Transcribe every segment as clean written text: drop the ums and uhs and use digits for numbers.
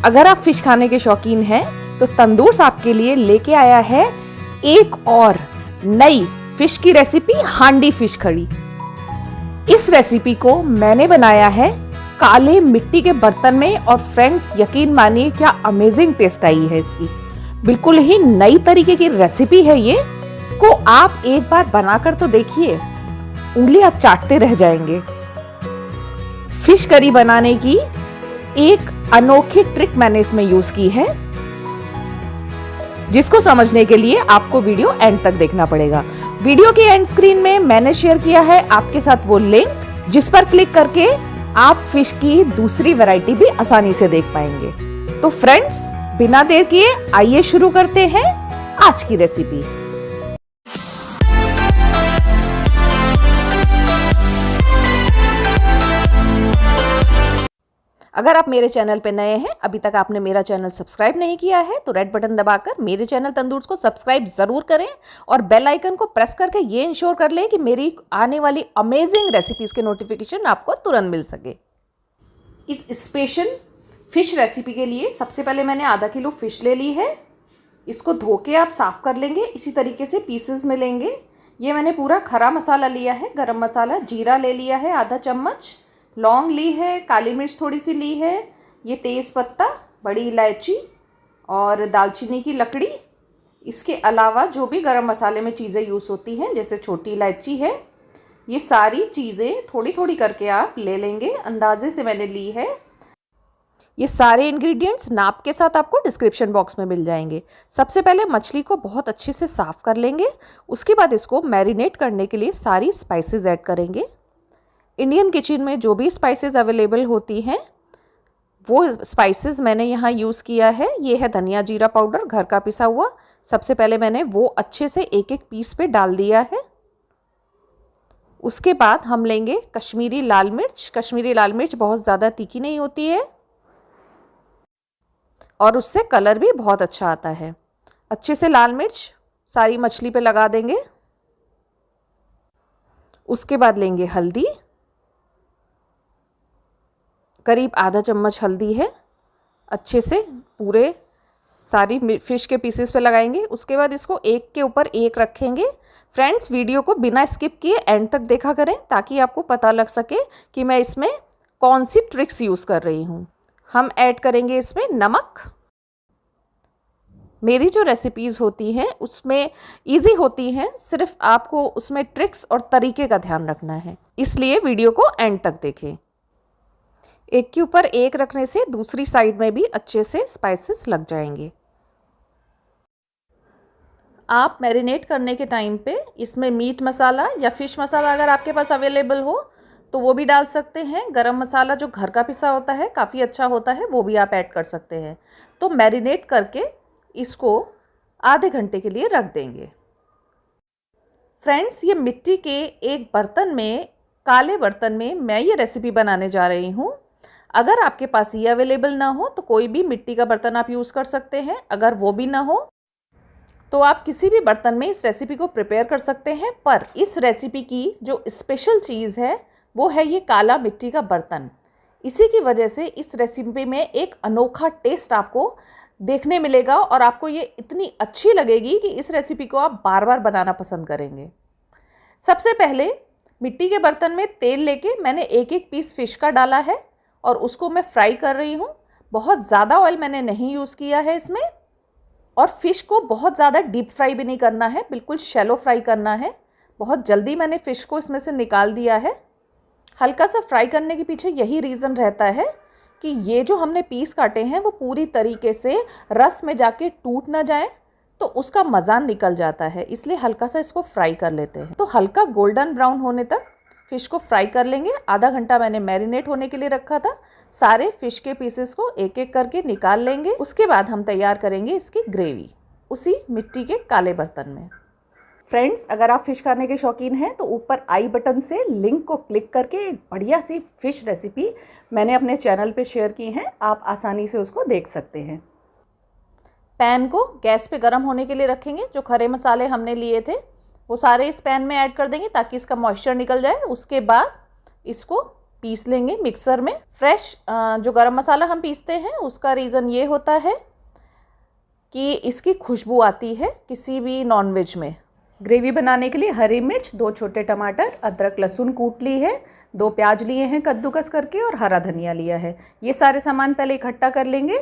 अगर आप फिश खाने के शौकीन हैं तो तंदूर्स आपके लिए लेके आया है एक और नई फिश की रेसिपी, हांडी फिश कड़ी। इस रेसिपी को मैंने बनाया है काले मिट्टी के बर्तन में और फ्रेंड्स यकीन मानिए क्या अमेजिंग टेस्ट आई है इसकी। बिल्कुल ही नई तरीके की रेसिपी है ये, को आप एक बार बनाकर तो देखिए, उंगलियां चाटते रह जाएंगे। फिश करी बनाने की एक अनोखी ट्रिक मैंने इसमें यूज की है, जिसको समझने के लिए आपको वीडियो एंड तक देखना पड़ेगा। वीडियो की एंड स्क्रीन में मैंने शेयर किया है आपके साथ वो लिंक, जिस पर क्लिक करके आप फिश की दूसरी वैरायटी भी आसानी से देख पाएंगे। तो फ्रेंड्स, बिना देर किए आइए शुरू करते हैं आज की रेसिपी। अगर आप मेरे चैनल पे नए हैं, अभी तक आपने मेरा चैनल सब्सक्राइब नहीं किया है, तो रेड बटन दबाकर मेरे चैनल तंदूर्स को सब्सक्राइब जरूर करें और बेल आइकन को प्रेस करके ये इंश्योर कर लें कि मेरी आने वाली अमेजिंग रेसिपीज के नोटिफिकेशन आपको तुरंत मिल सके। इस स्पेशल फिश रेसिपी के लिए सबसे पहले मैंने आधा किलो फिश ले ली है। इसको धो के आप साफ कर लेंगे, इसी तरीके से पीसेस में लेंगे। ये मैंने पूरा खरा मसाला लिया है, गरम मसाला, जीरा ले लिया है आधा चम्मच, लौंग ली है, काली मिर्च थोड़ी सी ली है, ये तेज़ पत्ता, बड़ी इलायची और दालचीनी की लकड़ी। इसके अलावा जो भी गरम मसाले में चीज़ें यूज़ होती हैं, जैसे छोटी इलायची है, ये सारी चीज़ें थोड़ी थोड़ी करके आप ले लेंगे। अंदाजे से मैंने ली है। ये सारे इंग्रेडिएंट्स नाप के साथ आपको डिस्क्रिप्शन बॉक्स में मिल जाएंगे। सबसे पहले मछली को बहुत अच्छे से साफ़ कर लेंगे। उसके बाद इसको मैरिनेट करने के लिए सारी स्पाइसेस ऐड करेंगे। इंडियन किचन में जो भी स्पाइसेस अवेलेबल होती हैं वो स्पाइसेस मैंने यहाँ यूज़ किया है। ये है धनिया जीरा पाउडर, घर का पिसा हुआ। सबसे पहले मैंने वो अच्छे से एक एक पीस पे डाल दिया है। उसके बाद हम लेंगे कश्मीरी लाल मिर्च। कश्मीरी लाल मिर्च बहुत ज़्यादा तीखी नहीं होती है और उससे कलर भी बहुत अच्छा आता है। अच्छे से लाल मिर्च सारी मछली पे लगा देंगे। उसके बाद लेंगे हल्दी, करीब आधा चम्मच हल्दी है। अच्छे से पूरे सारी फिश के पीसेस पे लगाएंगे। उसके बाद इसको एक के ऊपर एक रखेंगे। फ्रेंड्स, वीडियो को बिना स्किप किए एंड तक देखा करें ताकि आपको पता लग सके कि मैं इसमें कौन सी ट्रिक्स यूज़ कर रही हूँ। हम ऐड करेंगे इसमें नमक। मेरी जो रेसिपीज़ होती हैं उसमें इजी होती हैं, सिर्फ आपको उसमें ट्रिक्स और तरीके का ध्यान रखना है, इसलिए वीडियो को एंड तक देखें। एक के ऊपर एक रखने से दूसरी साइड में भी अच्छे से स्पाइसेस लग जाएंगे। आप मैरिनेट करने के टाइम पे इसमें मीट मसाला या फिश मसाला अगर आपके पास अवेलेबल हो तो वो भी डाल सकते हैं। गरम मसाला जो घर का पिसा होता है काफ़ी अच्छा होता है, वो भी आप ऐड कर सकते हैं। तो मैरिनेट करके इसको आधे घंटे के लिए रख देंगे। फ्रेंड्स, ये मिट्टी के एक बर्तन में, काले बर्तन में मैं ये रेसिपी बनाने जा रही हूँ। अगर आपके पास ये अवेलेबल ना हो तो कोई भी मिट्टी का बर्तन आप यूज़ कर सकते हैं। अगर वो भी ना हो तो आप किसी भी बर्तन में इस रेसिपी को प्रिपेयर कर सकते हैं। पर इस रेसिपी की जो स्पेशल चीज़ है वो है ये काला मिट्टी का बर्तन। इसी की वजह से इस रेसिपी में एक अनोखा टेस्ट आपको देखने मिलेगा और आपको ये इतनी अच्छी लगेगी कि इस रेसिपी को आप बार बार बनाना पसंद करेंगे। सबसे पहले मिट्टी के बर्तन में तेल लेके मैंने एक एक पीस फिश का डाला है और उसको मैं फ्राई कर रही हूँ। बहुत ज़्यादा ऑयल मैंने नहीं यूज़ किया है इसमें, और फिश को बहुत ज़्यादा डीप फ्राई भी नहीं करना है, बिल्कुल शैलो फ्राई करना है। बहुत जल्दी मैंने फ़िश को इसमें से निकाल दिया है। हल्का सा फ्राई करने के पीछे यही रीज़न रहता है कि ये जो हमने पीस काटे हैं वो पूरी तरीके से रस में जाके टूट ना जाए, तो उसका मज़ा निकल जाता है, इसलिए हल्का सा इसको फ्राई कर लेते हैं। तो हल्का गोल्डन ब्राउन होने तक फ़िश को फ्राई कर लेंगे। आधा घंटा मैंने मैरिनेट होने के लिए रखा था। सारे फ़िश के पीसेस को एक एक करके निकाल लेंगे। उसके बाद हम तैयार करेंगे इसकी ग्रेवी उसी मिट्टी के काले बर्तन में। फ्रेंड्स, अगर आप फ़िश खाने के शौकीन हैं तो ऊपर आई बटन से लिंक को क्लिक करके एक बढ़िया सी फ़िश रेसिपी मैंने अपने चैनल पे शेयर की है, आप आसानी से उसको देख सकते हैं। पैन को गैस पे गर्म होने के लिए रखेंगे। जो खरे मसाले हमने लिए थे वो सारे इस पैन में ऐड कर देंगे ताकि इसका मॉइस्चर निकल जाए। उसके बाद इसको पीस लेंगे मिक्सर में। फ्रेश जो गरम मसाला हम पीसते हैं उसका रीज़न ये होता है कि इसकी खुशबू आती है किसी भी नॉनवेज में। ग्रेवी बनाने के लिए हरी मिर्च, 2 छोटे टमाटर, अदरक लहसुन कूट ली है, 2 प्याज लिए हैं कद्दूकस करके और हरा धनिया लिया है। ये सारे सामान पहले इकट्ठा कर लेंगे,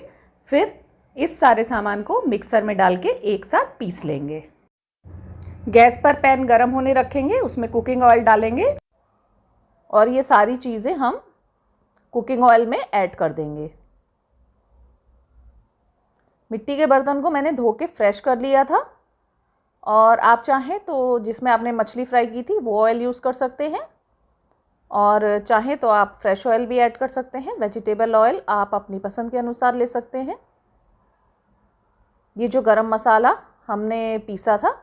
फिर इस सारे सामान को मिक्सर में डाल के एक साथ पीस लेंगे। गैस पर पैन गरम होने रखेंगे, उसमें कुकिंग ऑयल डालेंगे और ये सारी चीज़ें हम कुकिंग ऑयल में ऐड कर देंगे। मिट्टी के बर्तन को मैंने धो के फ्रेश कर लिया था और आप चाहें तो जिसमें आपने मछली फ्राई की थी वो ऑयल यूज़ कर सकते हैं और चाहें तो आप फ्रेश ऑयल भी ऐड कर सकते हैं। वेजिटेबल ऑयल आप अपनी पसंद के अनुसार ले सकते हैं। ये जो गरम मसाला हमने पीसा था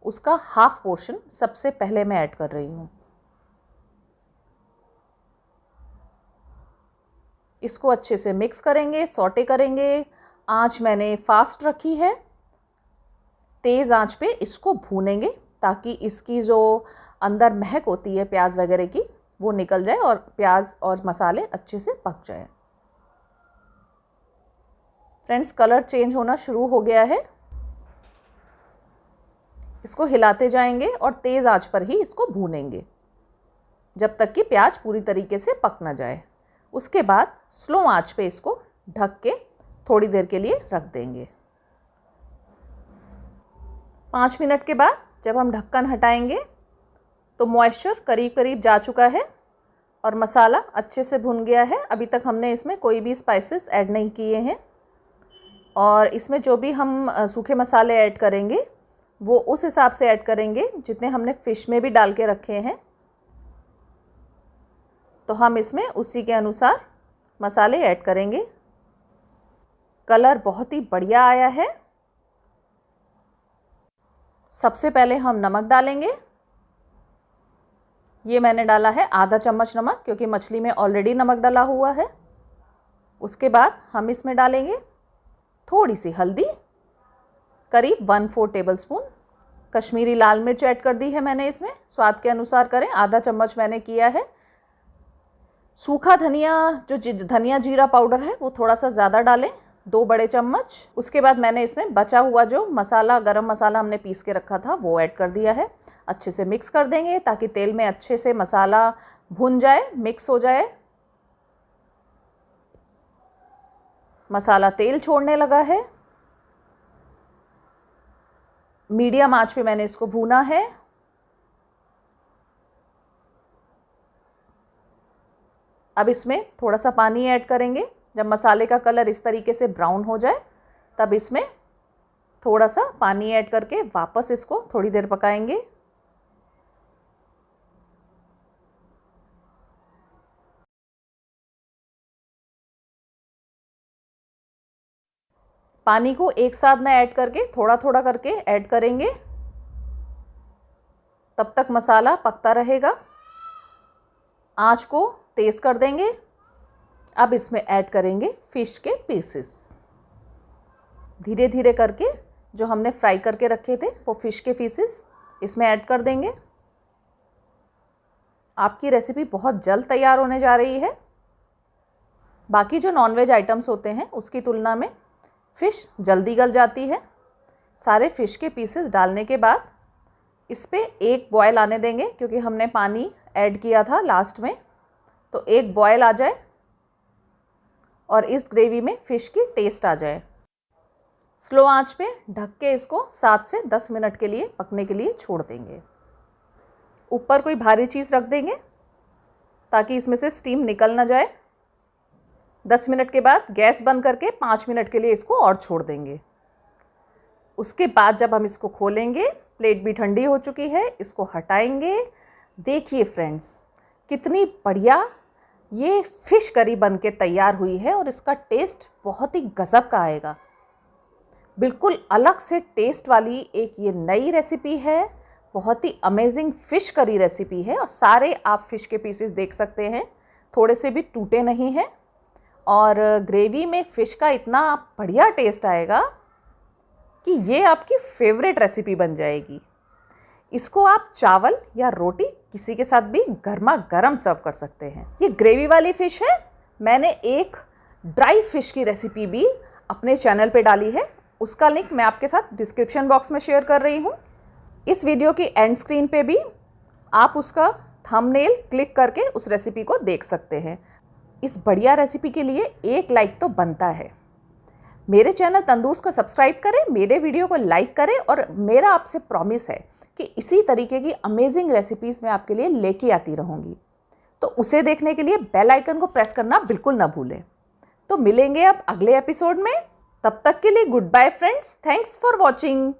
उसका हाफ पोर्शन सबसे पहले मैं ऐड कर रही हूँ। इसको अच्छे से मिक्स करेंगे, सौटे करेंगे। आंच मैंने फास्ट रखी है, तेज़ आंच पे इसको भूनेंगे ताकि इसकी जो अंदर महक होती है प्याज वगैरह की वो निकल जाए और प्याज और मसाले अच्छे से पक जाए। फ्रेंड्स, कलर चेंज होना शुरू हो गया है। इसको हिलाते जाएंगे और तेज़ आंच पर ही इसको भूनेंगे जब तक कि प्याज पूरी तरीके से पक ना जाए। उसके बाद स्लो आंच पे इसको ढक के थोड़ी देर के लिए रख देंगे। 5 मिनट के बाद जब हम ढक्कन हटाएंगे तो मॉइस्चर करीब करीब जा चुका है और मसाला अच्छे से भुन गया है। अभी तक हमने इसमें कोई भी स्पाइसेस ऐड नहीं किए हैं और इसमें जो भी हम सूखे मसाले ऐड करेंगे वो उस हिसाब से ऐड करेंगे जितने हमने फ़िश में भी डाल के रखे हैं। तो हम इसमें उसी के अनुसार मसाले ऐड करेंगे। कलर बहुत ही बढ़िया आया है। सबसे पहले हम नमक डालेंगे। ये मैंने डाला है आधा चम्मच नमक क्योंकि मछली में ऑलरेडी नमक डाला हुआ है। उसके बाद हम इसमें डालेंगे थोड़ी सी हल्दी, करीब 1/4 टेबलस्पून। कश्मीरी लाल मिर्च ऐड कर दी है मैंने इसमें, स्वाद के अनुसार करें, आधा चम्मच मैंने किया है। सूखा धनिया जो धनिया जीरा पाउडर है वो थोड़ा सा ज़्यादा डालें, 2 बड़े चम्मच। उसके बाद मैंने इसमें बचा हुआ जो मसाला गरम मसाला हमने पीस के रखा था वो ऐड कर दिया है। अच्छे से मिक्स कर देंगे ताकि तेल में अच्छे से मसाला भुन जाए, मिक्स हो जाए। मसाला तेल छोड़ने लगा है। मीडियम आंच पे मैंने इसको भूना है। अब इसमें थोड़ा सा पानी ऐड करेंगे। जब मसाले का कलर इस तरीके से ब्राउन हो जाए तब इसमें थोड़ा सा पानी ऐड करके वापस इसको थोड़ी देर पकाएंगे। पानी को एक साथ ना ऐड करके थोड़ा थोड़ा करके ऐड करेंगे, तब तक मसाला पकता रहेगा। आंच को तेज़ कर देंगे। अब इसमें ऐड करेंगे फ़िश के पीसेस। धीरे धीरे करके जो हमने फ्राई करके रखे थे वो फ़िश के पीसेस इसमें ऐड कर देंगे। आपकी रेसिपी बहुत जल्द तैयार होने जा रही है। बाकी जो नॉनवेज आइटम्स होते हैं उसकी तुलना में फ़िश जल्दी गल जाती है। सारे फ़िश के पीसेस डालने के बाद इस पे एक बॉयल आने देंगे क्योंकि हमने पानी ऐड किया था लास्ट में, तो एक बॉयल आ जाए और इस ग्रेवी में फ़िश की टेस्ट आ जाए। स्लो आंच पे ढक के इसको 7 से 10 मिनट के लिए पकने के लिए छोड़ देंगे। ऊपर कोई भारी चीज़ रख देंगे ताकि इसमें से स्टीम निकल ना जाए। 10 मिनट के बाद गैस बंद करके 5 मिनट के लिए इसको और छोड़ देंगे। उसके बाद जब हम इसको खोलेंगे, प्लेट भी ठंडी हो चुकी है, इसको हटाएंगे। देखिए फ्रेंड्स, कितनी बढ़िया ये फ़िश करी बन के तैयार हुई है और इसका टेस्ट बहुत ही गज़ब का आएगा। बिल्कुल अलग से टेस्ट वाली एक ये नई रेसिपी है। बहुत ही अमेजिंग फ़िश करी रेसिपी है और सारे आप फ़िश के पीसेस देख सकते हैं, थोड़े से भी टूटे नहीं हैं और ग्रेवी में फ़िश का इतना बढ़िया टेस्ट आएगा कि ये आपकी फेवरेट रेसिपी बन जाएगी। इसको आप चावल या रोटी किसी के साथ भी गर्मा गर्म सर्व कर सकते हैं। ये ग्रेवी वाली फ़िश है। मैंने एक ड्राई फ़िश की रेसिपी भी अपने चैनल पे डाली है, उसका लिंक मैं आपके साथ डिस्क्रिप्शन बॉक्स में शेयर कर रही हूँ। इस वीडियो की एंड स्क्रीन पे भी आप उसका थंबनेल क्लिक करके उस रेसिपी को देख सकते हैं। इस बढ़िया रेसिपी के लिए एक लाइक तो बनता है। मेरे चैनल तंदूर्स को सब्सक्राइब करें, मेरे वीडियो को लाइक करें और मेरा आपसे प्रॉमिस है कि इसी तरीके की अमेजिंग रेसिपीज़ मैं आपके लिए लेके आती रहूँगी। तो उसे देखने के लिए बेल आइकन को प्रेस करना बिल्कुल ना भूलें। तो मिलेंगे अब अगले एपिसोड में। तब तक के लिए good bye friends. Thanks for watching.